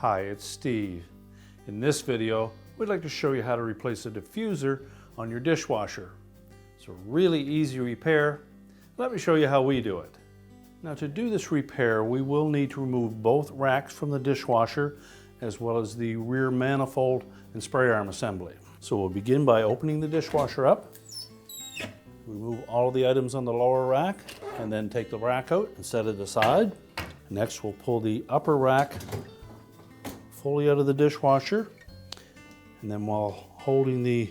Hi, it's Steve. In this video, we'd like to show you how to replace a diffuser on your dishwasher. It's a really easy repair. Let me show you how we do it. Now, to do this repair, we will need to remove both racks from the dishwasher as well as the rear manifold and spray arm assembly. So we'll begin by opening the dishwasher up, remove all of the items on the lower rack, and then take the rack out and set it aside. Next, we'll pull the upper rack fully out of the dishwasher, and then while holding the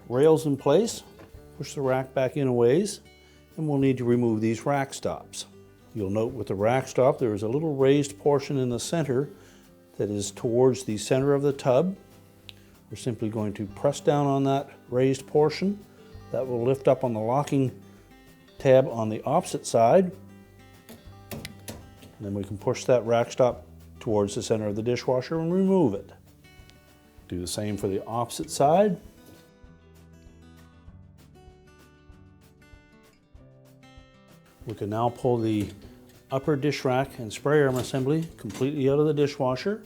rails in place, push the rack back in a ways, and we'll need to remove these rack stops. You'll note with the rack stop there is a little raised portion in the center that is towards the center of the tub. We're simply going to press down on that raised portion. That will lift up on the locking tab on the opposite side. And then we can push that rack stop towards the center of the dishwasher and remove it. Do the same for the opposite side. We can now pull the upper dish rack and spray arm assembly completely out of the dishwasher,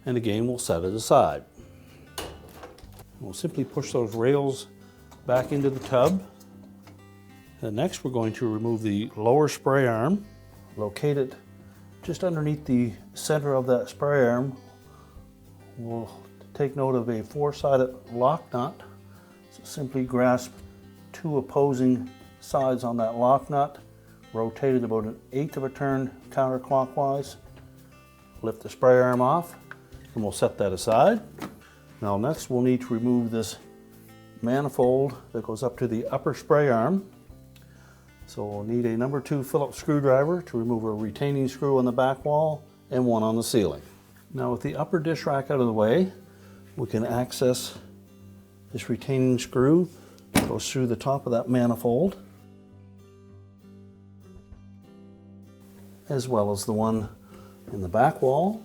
and again we'll set it aside. We'll simply push those rails back into the tub. And next we're going to remove the lower spray arm, locate it just underneath the center of that spray arm. We'll take note of a four-sided lock nut. So simply grasp two opposing sides on that lock nut, rotate it about 1/8 of a turn counterclockwise, lift the spray arm off, and we'll set that aside. Now next we'll need to remove this manifold that goes up to the upper spray arm. So we'll need a number 2 Phillips screwdriver to remove a retaining screw on the back wall and one on the ceiling. Now with the upper dish rack out of the way, we can access this retaining screw that goes through the top of that manifold, as well as the one in the back wall.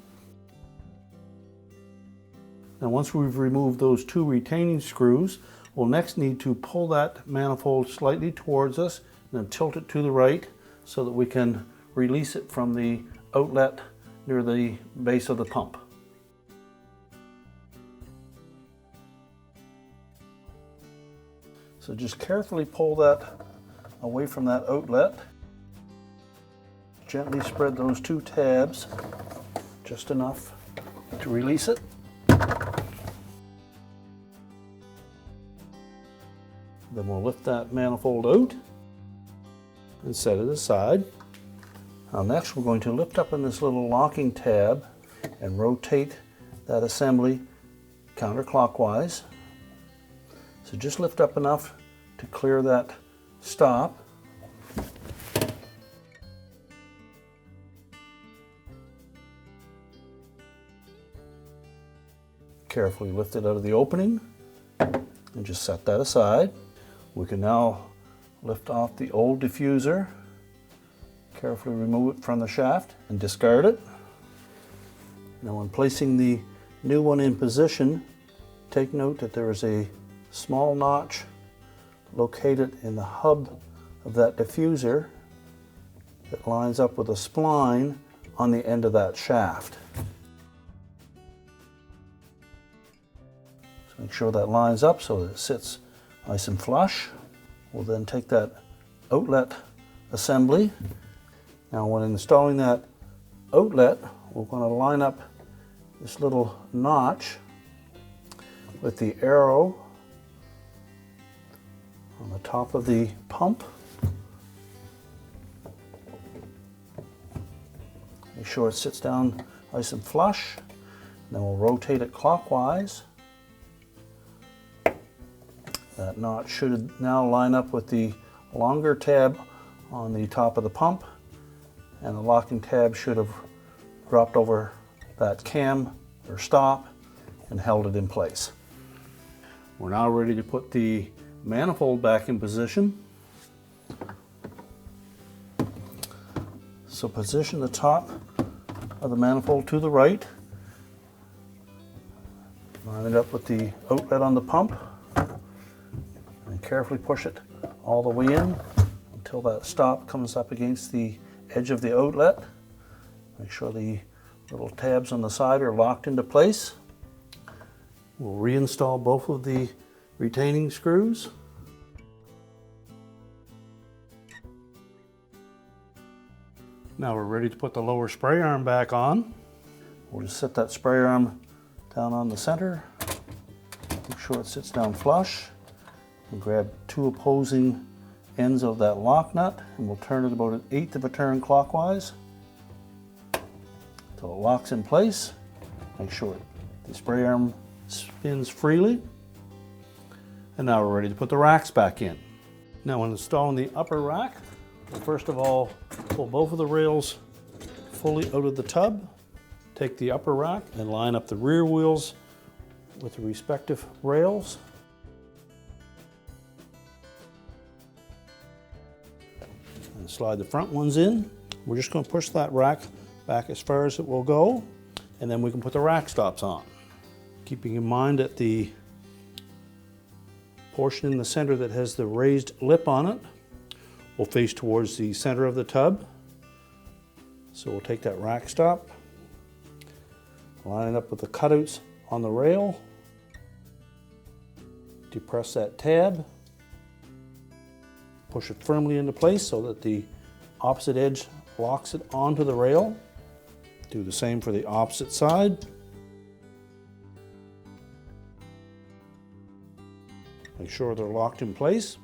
Now once we've removed those 2 retaining screws, we'll next need to pull that manifold slightly towards us and then tilt it to the right so that we can release it from the outlet near the base of the pump. So just carefully pull that away from that outlet. Gently spread those 2 tabs just enough to release it. Then we'll lift that manifold out and set it aside. Now next we're going to lift up in this little locking tab and rotate that assembly counterclockwise. So just lift up enough to clear that stop. Carefully lift it out of the opening and just set that aside. We can now lift off the old diffuser, carefully remove it from the shaft and discard it. Now when placing the new one in position, take note that there is a small notch located in the hub of that diffuser that lines up with a spline on the end of that shaft. So make sure that lines up so that it sits nice and flush. We'll then take that outlet assembly. Now when installing that outlet, we're going to line up this little notch with the arrow on the top of the pump. Make sure it sits down nice and flush. Then we'll rotate it clockwise. That notch should now line up with the longer tab on the top of the pump, and the locking tab should have dropped over that cam or stop and held it in place. We're now ready to put the manifold back in position. So position the top of the manifold to the right, line it up with the outlet on the pump, and carefully push it all the way in until that stop comes up against the edge of the outlet. Make sure the Little tabs on the side are locked into place. We'll reinstall both of the retaining screws. Now we're ready to put the lower spray arm back on. We'll just set that spray arm down on the center. Make sure it sits down flush. We'll grab two opposing ends of that lock nut and we'll turn it about 1/8 of a turn clockwise until it locks in place. Make sure the spray arm spins freely. And now we're ready to put the racks back in. Now when installing the upper rack, we'll first of all pull both of the rails fully out of the tub. Take the upper rack and line up the rear wheels with the respective rails. And slide the front ones in. We're just going to push that rack back as far as it will go, and then we can put the rack stops on. Keeping in mind that the portion in the center that has the raised lip on it will face towards the center of the tub. So we'll take that rack stop, line it up with the cutouts on the rail, depress that tab, push it firmly into place so that the opposite edge locks it onto the rail. Do the same for the opposite side. Make sure they're locked in place.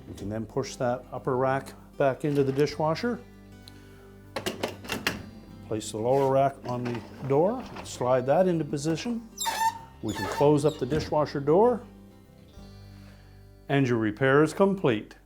We can then push that upper rack back into the dishwasher. Place the lower rack on the door, slide that into position. We can close up the dishwasher door, and your repair is complete.